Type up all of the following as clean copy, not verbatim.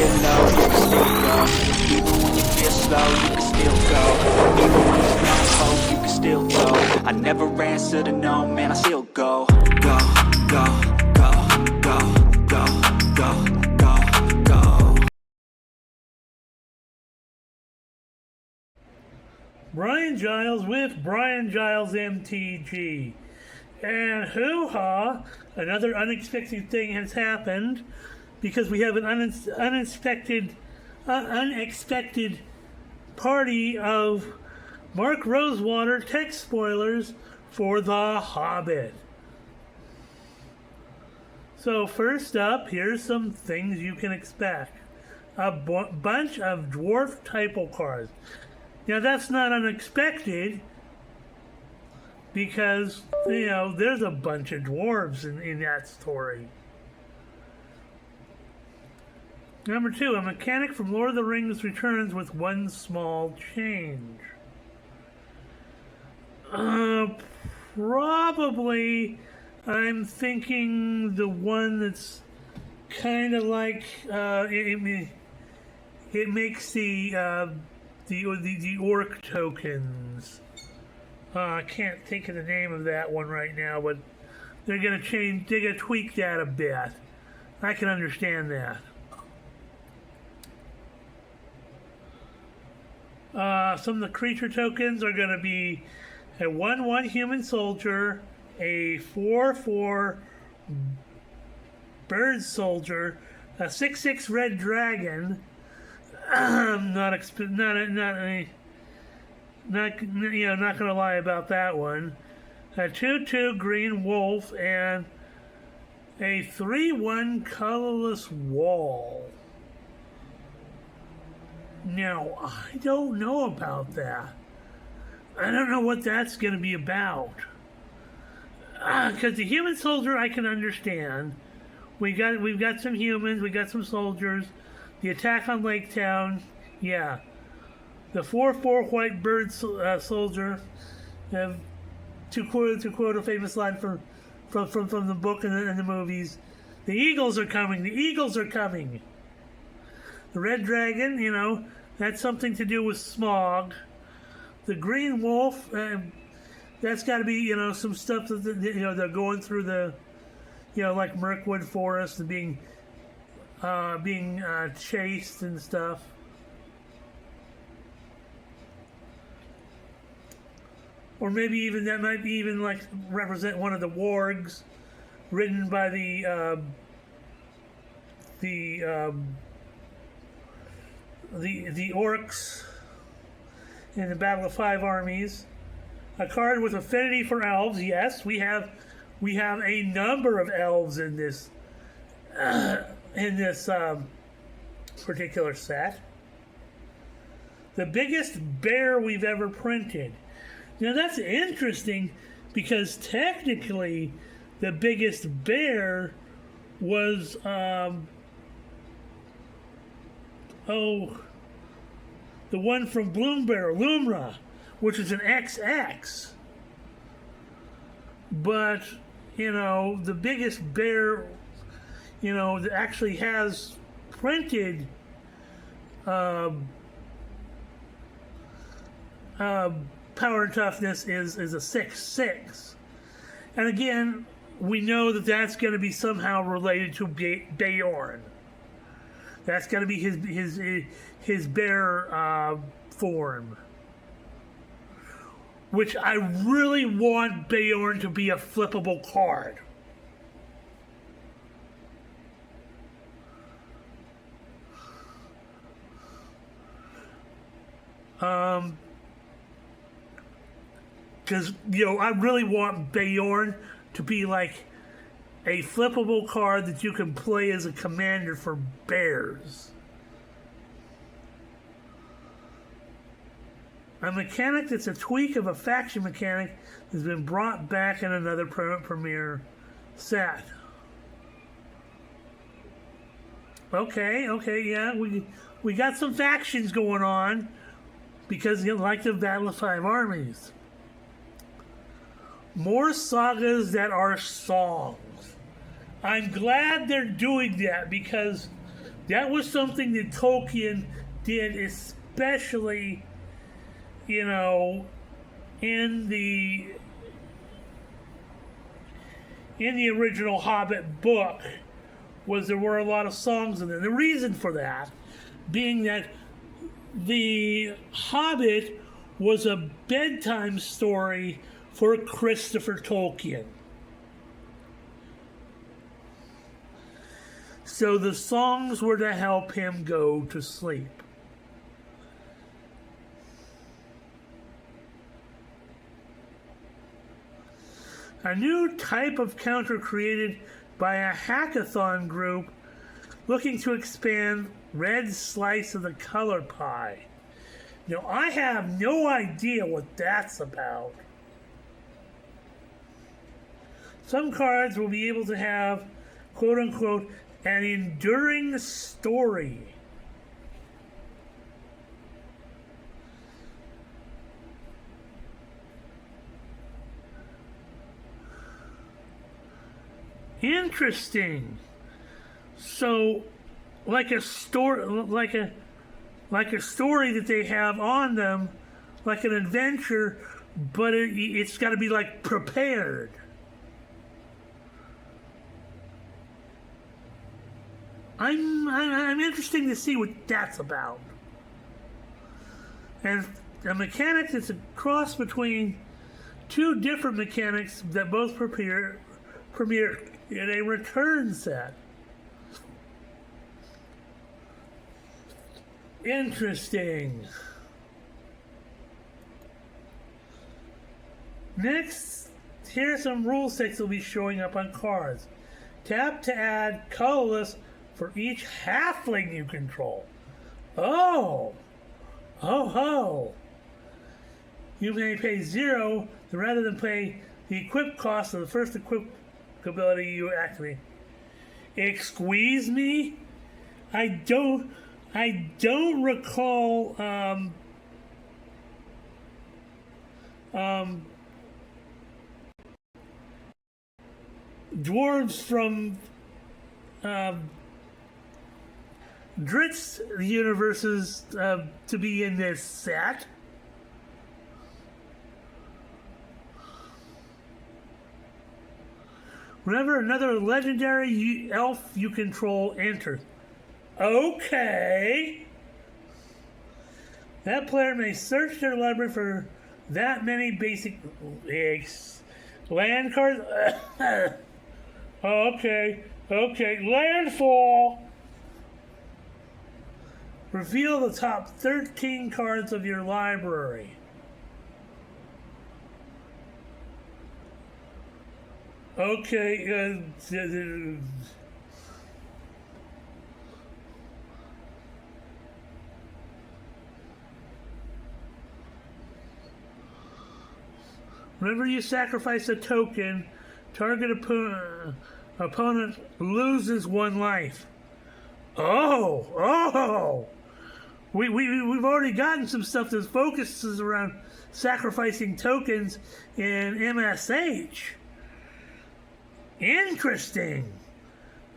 get low, you can still go. Even when you feel slow, you can still go. Even when there's no hope, you can still go. I never answer to no, man, I still go. Go, go, go, go, go, go, go, go. Brian Giles with Brian Giles MTG. And hoo-ha, another unexpected thing has happened because we have an unexpected party of Mark Rosewater text spoilers for The Hobbit. So first up, here's some things you can expect. A bunch of dwarf typo cards. Now that's not unexpected because, there's a bunch of dwarves in that story. Number 2, a mechanic from Lord of the Rings returns with one small change. Probably, I'm thinking the one that's kind of like, it makes the orc tokens. I can't think of the name of that one right now, but they're gonna tweak that a bit. I can understand that. Some of the creature tokens are gonna be a 1/1 human soldier, a 4/4 bird soldier, a 6/6 red dragon. Not gonna lie about that one. A 2/2 green wolf and a 3/1 colorless wall. Now, I don't know about that. I don't know what that's gonna be about. Because the human soldier I can understand. We've got some humans, we got some soldiers. The attack on Lake Town, yeah. The 4/4 white bird soldier, to quote a famous line from the book and the movies, the eagles are coming. The eagles are coming. The red dragon, that's something to do with smog. The green wolf, that's got to be some stuff that they're going through the like Mirkwood Forest and being chased and stuff. Or maybe even that might be even like represent one of the wargs written by the orcs in the Battle of Five Armies. A card with affinity for elves. Yes, we have a number of elves in this particular set. The biggest bear we've ever printed. Now that's interesting because technically the biggest bear was the one from Bloomberg, Lumra, which is an XX. But the biggest bear that actually has printed power and toughness is a 6/6, and again we know that that's going to be somehow related to Beorn. That's going to be his bear form, which I really want Beorn to be a flippable card. Because, I really want Beorn to be like a flippable card that you can play as a commander for bears. A mechanic that's a tweak of a faction mechanic has been brought back in another Premier set. Okay, yeah, we got some factions going on because like the Battle of Five Armies. More sagas that are songs. I'm glad they're doing that because That was something that Tolkien did, especially, you know, in the original Hobbit book, was there were a lot of songs in there. The reason for that being that the Hobbit was a bedtime story for Christopher Tolkien. So the songs were to help him go to sleep. A new type of counter created by a hackathon group looking to expand red slice of the color pie. Now, I have no idea what that's about. Some cards will be able to have, quote unquote, an enduring story. Interesting. So, like a story, like a story that they have on them, like an adventure, but it's got to be like prepared. I'm interested to see what that's about. And a mechanic that's a cross between two different mechanics that both premiere in a return set. Interesting. Next, here are some rule sets that will be showing up on cards. Tap to add colorless for each halfling you control. Oh! Oh ho! You may pay 0 rather than pay the equip cost of the first equip ability you activate. Excuse me? I don't recall dwarves from Dritz universes to be in this set. Whenever another legendary elf you control enters. Okay. That player may search their library for that many basic land cards. Okay. Landfall. Reveal the top 13 cards of your library. Okay. Whenever you sacrifice a token, target opponent loses 1 life. Oh! We've already gotten some stuff that focuses around sacrificing tokens in MSH. Interesting.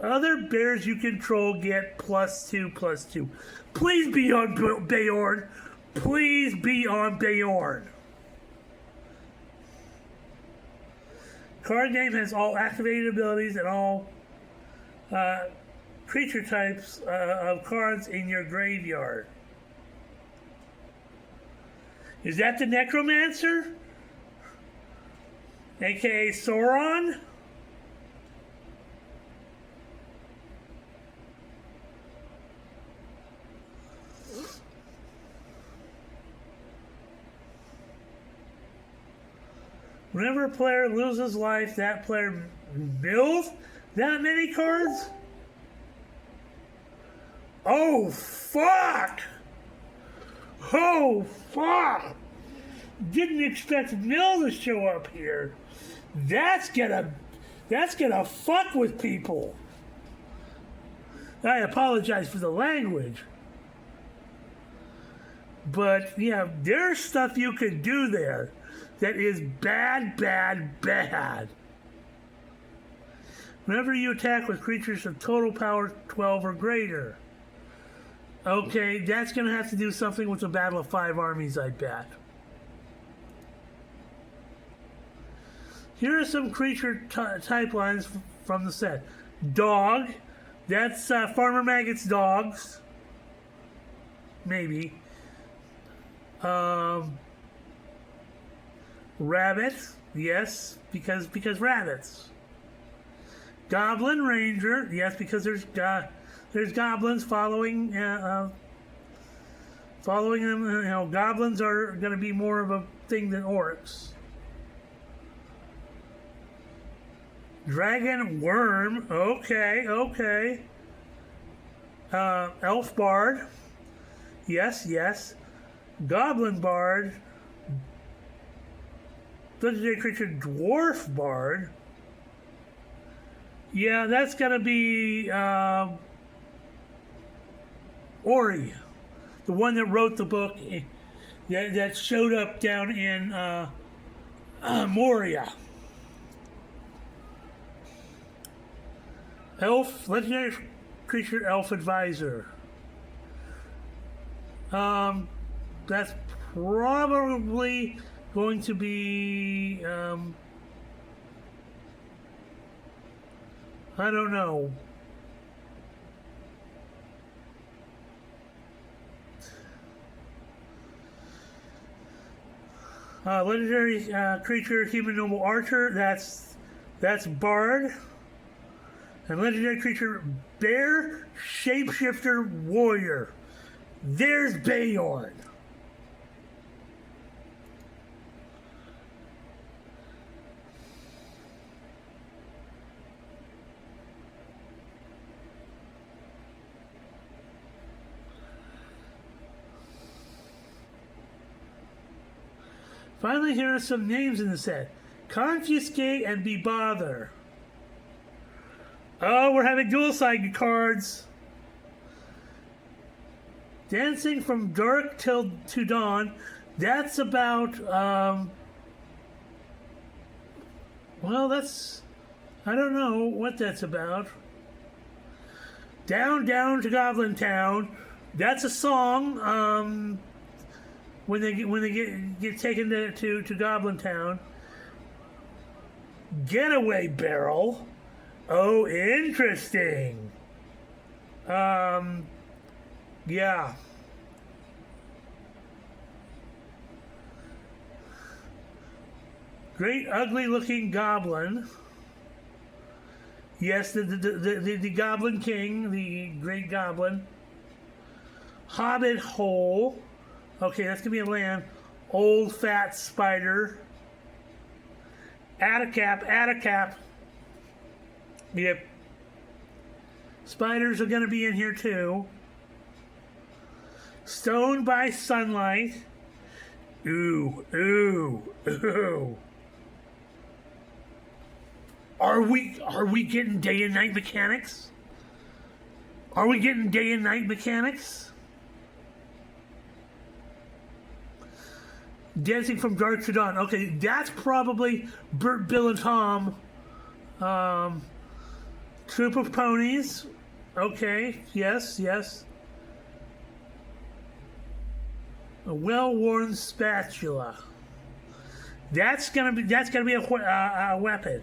Other bears you control get +2/+2. Please be on Beorn. Please be on Beorn. Card name has all activated abilities and all creature types of cards in your graveyard. Is that the Necromancer? AKA Sauron? Whenever a player loses life, that player mills that many cards? Oh, fuck! Oh, fuck! Didn't expect Mill to show up here. That's gonna fuck with people. I apologize for the language. But, yeah, there's stuff you can do there that is bad. Whenever you attack with creatures of total power 12 or greater. Okay, that's going to have to do something with the Battle of Five Armies, I bet. Here are some creature type lines from the set. Dog. That's Farmer Maggot's dogs. Maybe. Rabbit. Yes, because rabbits. Goblin Ranger. Yes, because there's goblins following them. Goblins are going to be more of a thing than orcs. Dragon Worm. Okay. Elf Bard. Yes. Goblin Bard. Legendary creature Dwarf Bard. Yeah, that's gonna be Ori, the one that wrote the book that showed up down in Moria. Elf, legendary creature Elf Advisor. That's probably going to be I don't know. Legendary creature Human Noble Archer. That's Bard. And legendary creature Bear Shapeshifter Warrior. There's Bayorn. Finally, here are some names in the set. Confiscate and Bebother. Oh, we're having dual side cards. Dancing from Dark to Dawn. That's about, well, that's, I don't know what that's about. Down to Goblin Town. That's a song, when they get taken to Goblin Town. Getaway Barrel. Oh, interesting. Yeah. Great ugly looking goblin. Yes, the Goblin King, the Great Goblin. Hobbit Hole. Okay, that's gonna be a land. Old fat spider. Attacap. Yep. Spiders are gonna be in here too. Stoned by sunlight. Ooh. Are we getting day and night mechanics? Are we getting day and night mechanics? Dancing from Dark to Dawn. Okay, that's probably Bert, Bill, and Tom. Troop of Ponies. Okay, yes. A well-worn spatula. That's gonna be a weapon.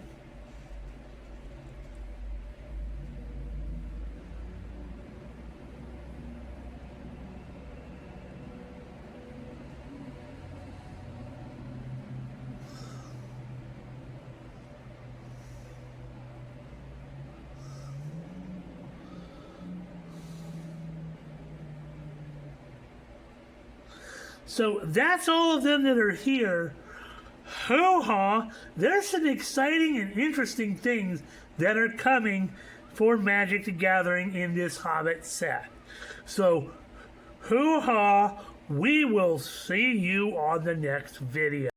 So that's all of them that are here. Hoo-ha! There's some exciting and interesting things that are coming for Magic the Gathering in this Hobbit set. So, hoo-ha! We will see you on the next video.